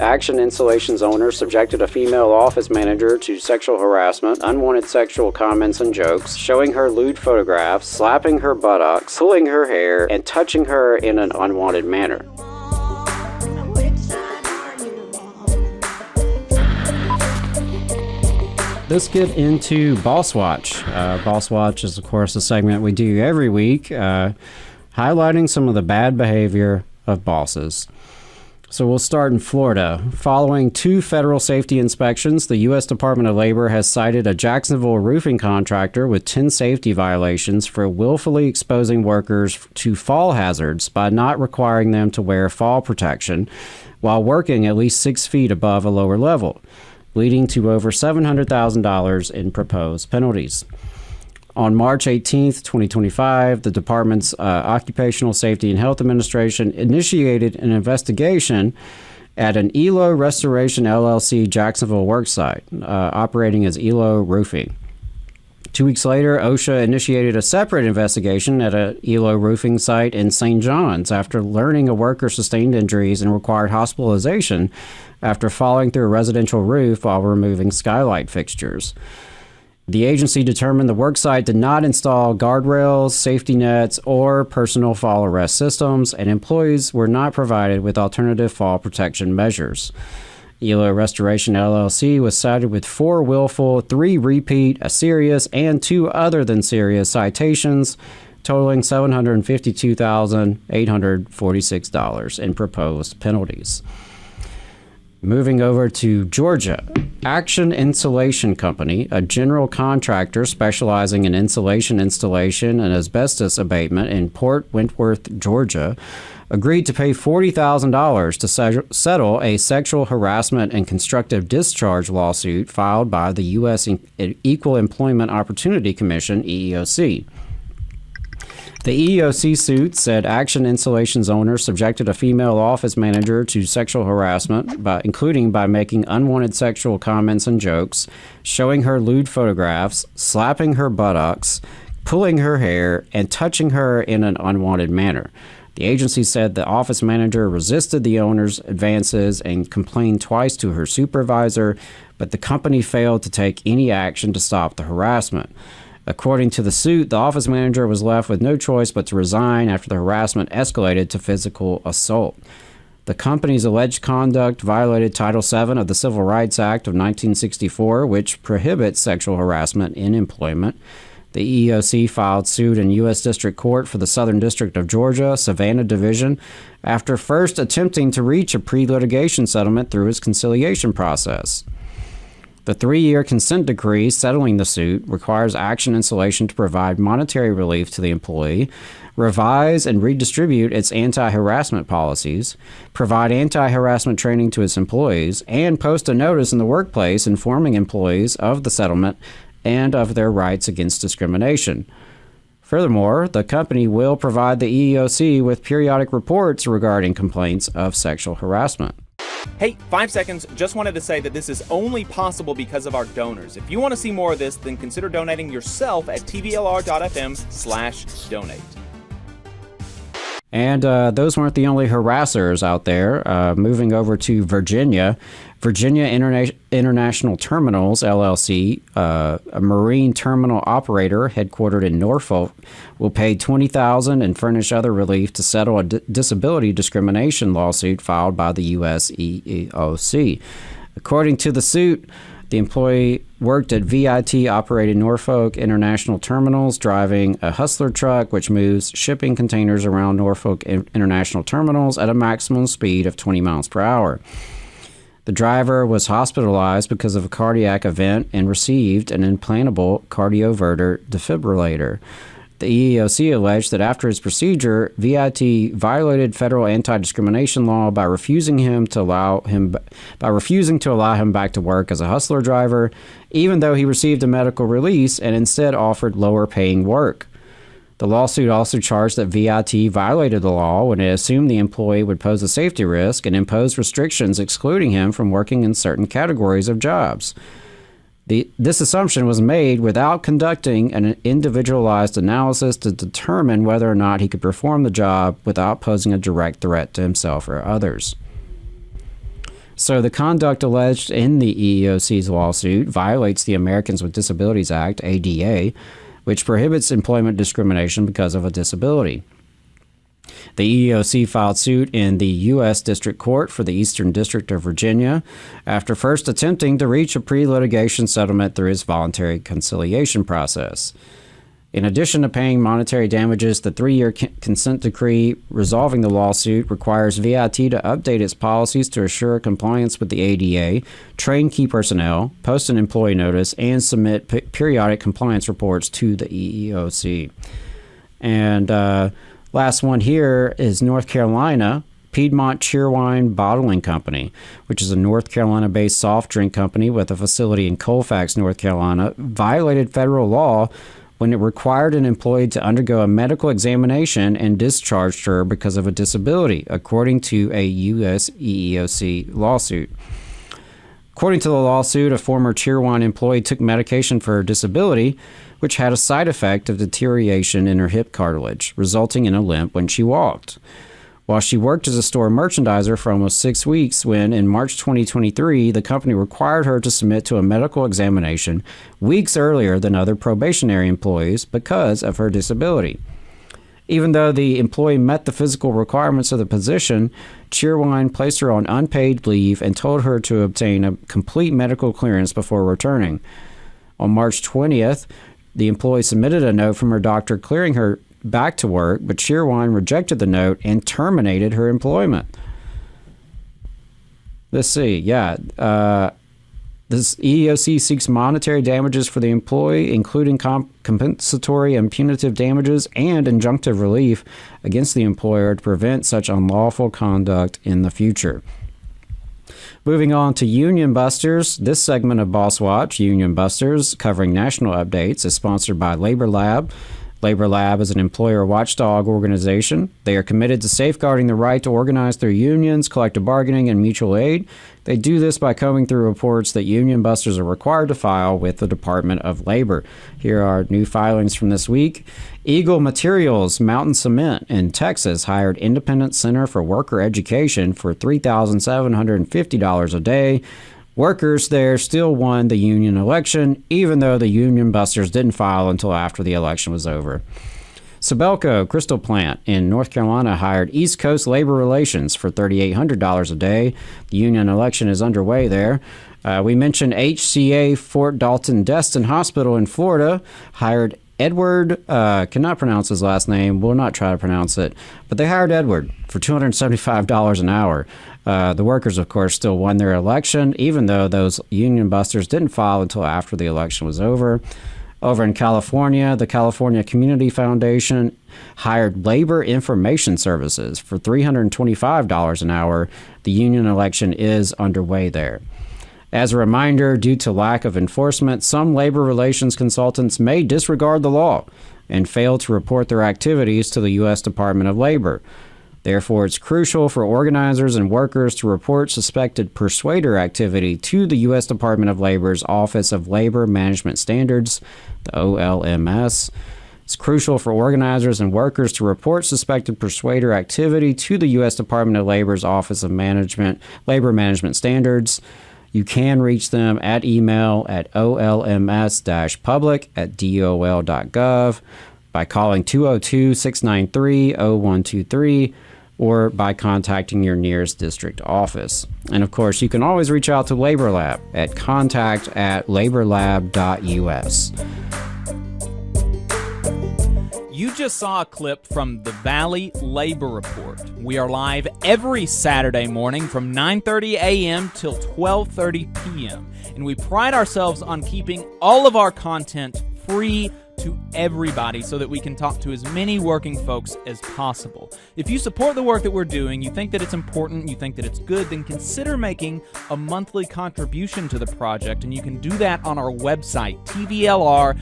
Action Installations owner subjected a female office manager to sexual harassment, unwanted sexual comments and jokes, showing her lewd photographs, slapping her buttocks, pulling her hair, and touching her in an unwanted manner. Let's get into Boss Watch. Boss Watch is, of course, a segment we do every week, highlighting some of the bad behavior of bosses. So we'll start in Florida. Following 2 federal safety inspections, the U.S. Department of Labor has cited a Jacksonville roofing contractor with 10 safety violations for willfully exposing workers to fall hazards by not requiring them to wear fall protection while working at least 6 feet above a lower level, leading to over $700,000 in proposed penalties. On March 18, 2025, the department's Occupational Safety and Health Administration initiated an investigation at an ELO Restoration LLC Jacksonville worksite, operating as ELO Roofing. 2 weeks later, OSHA initiated a separate investigation at an ELO roofing site in St. John's after learning a worker sustained injuries and required hospitalization after falling through a residential roof while removing skylight fixtures. The agency determined the worksite did not install guardrails, safety nets, or personal fall arrest systems, and employees were not provided with alternative fall protection measures. ELO Restoration LLC was cited with 4 willful, 3 repeat, a serious, and 2 other than serious citations, totaling $752,846 in proposed penalties. Moving over to Georgia, Action Insulation Company, a general contractor specializing in insulation installation and asbestos abatement in Port Wentworth, Georgia, agreed to pay $40,000 to settle a sexual harassment and constructive discharge lawsuit filed by the U.S. Equal Employment Opportunity Commission, EEOC. The EEOC suit said Action Installation's owner subjected a female office manager to sexual harassment, including by making unwanted sexual comments and jokes, showing her lewd photographs, slapping her buttocks, pulling her hair, and touching her in an unwanted manner. The agency said the office manager resisted the owner's advances and complained twice to her supervisor, but the company failed to take any action to stop the harassment. According to the suit, the office manager was left with no choice but to resign after the harassment escalated to physical assault. The company's alleged conduct violated Title VII of the Civil Rights Act of 1964, which prohibits sexual harassment in employment. The EEOC filed suit in U.S. District Court for the Southern District of Georgia, Savannah Division, after first attempting to reach a pre-litigation settlement through its conciliation process. The 3-year consent decree settling the suit requires Action Installation to provide monetary relief to the employee, revise and redistribute its anti-harassment policies, provide anti-harassment training to its employees, and post a notice in the workplace informing employees of the settlement and of their rights against discrimination. Furthermore, the company will provide the EEOC with periodic reports regarding complaints of sexual harassment. Hey, 5 seconds. Just wanted to say that this is only possible because of our donors. If you want to see more of this, then consider donating yourself at tvlr.fm/donate. And those weren't the only harassers out there. Moving over to Virginia, Virginia International Terminals, LLC, a marine terminal operator headquartered in Norfolk, will pay $20,000 and furnish other relief to settle a disability discrimination lawsuit filed by the U.S. EEOC. According to the suit, the employee worked at VIT-operated Norfolk International Terminals, driving a hustler truck which moves shipping containers around Norfolk International Terminals at a maximum speed of 20 miles per hour. The driver was hospitalized because of a cardiac event and received an implantable cardioverter defibrillator. The EEOC alleged that after his procedure, VIT violated federal anti-discrimination law by refusing to allow him back to work as a hustler driver, even though he received a medical release and instead offered lower-paying work. The lawsuit also charged that VIT violated the law when it assumed the employee would pose a safety risk and imposed restrictions excluding him from working in certain categories of jobs. This assumption was made without conducting an individualized analysis to determine whether or not he could perform the job without posing a direct threat to himself or others. So the conduct alleged in the EEOC's lawsuit violates the Americans with Disabilities Act, ADA, which prohibits employment discrimination because of a disability. The EEOC filed suit in the U.S. District Court for the Eastern District of Virginia after first attempting to reach a pre-litigation settlement through its voluntary conciliation process. In addition to paying monetary damages, the 3-year consent decree resolving the lawsuit requires VIT to update its policies to assure compliance with the ADA, train key personnel, post an employee notice, and submit periodic compliance reports to the EEOC. And last one here is North Carolina. Piedmont Cheerwine Bottling Company, which is a North Carolina-based soft drink company with a facility in Colfax, North Carolina, violated federal law when it required an employee to undergo a medical examination and discharged her because of a disability, according to a U.S. EEOC lawsuit. According to the lawsuit, a former Cheerwine employee took medication for her disability, which had a side effect of deterioration in her hip cartilage, resulting in a limp when she walked. While she worked as a store merchandiser for almost 6 weeks when, in March 2023, the company required her to submit to a medical examination weeks earlier than other probationary employees because of her disability. Even though the employee met the physical requirements of the position, Cheerwine placed her on unpaid leave and told her to obtain a complete medical clearance before returning. On March 20th, the employee submitted a note from her doctor clearing her back to work, but Cheerwine rejected the note and terminated her employment. Let's see. This EEOC seeks monetary damages for the employee, including compensatory and punitive damages and injunctive relief against the employer to prevent such unlawful conduct in the future. Moving on to Union Busters, this segment of Boss Watch, Union Busters, covering national updates, is sponsored by Labor Lab. Labor Lab is an employer watchdog organization. They are committed to safeguarding the right to organize through unions, collective bargaining, and mutual aid. They do this by combing through reports that union busters are required to file with the Department of Labor. Here are new filings from this week. Eagle Materials Mountain Cement in Texas hired Independent Center for Worker Education for $3,750 a day. Workers there still won the union election, even though the union busters didn't file until after the election was over. Sibelco Crystal Plant in North Carolina hired East Coast Labor Relations for $3,800 a day. The union election is underway there. We mentioned HCA Fort Dalton Destin Hospital in Florida hired Edward, cannot pronounce his last name, will not try to pronounce it, but they hired Edward for $275 an hour. The workers, of course, still won their election, even though those union busters didn't file until after the election was over. Over in California, the California Community Foundation hired Labor Information Services for $325 an hour. The union election is underway there. As a reminder, due to lack of enforcement, some labor relations consultants may disregard the law and fail to report their activities to the U.S. Department of Labor. Therefore, it's crucial for organizers and workers to report suspected persuader activity to the U.S. Department of Labor's Office of Labor Management Standards, the OLMS. It's crucial for organizers and workers to report suspected persuader activity to the U.S. Department of Labor's Office of Labor Management Standards. You can reach them at email at olms-public@dol.gov, by calling 202-693-0123, or by contacting your nearest district office. And of course, you can always reach out to Labor Lab at contact@laborlab.us. You just saw a clip from the Valley Labor Report. We are live every Saturday morning from 9:30 a.m. till 12:30 p.m. And we pride ourselves on keeping all of our content free to everybody so that we can talk to as many working folks as possible. If you support the work that we're doing, you think that it's important, you think that it's good, then consider making a monthly contribution to the project, and you can do that on our website, tvlr.fm.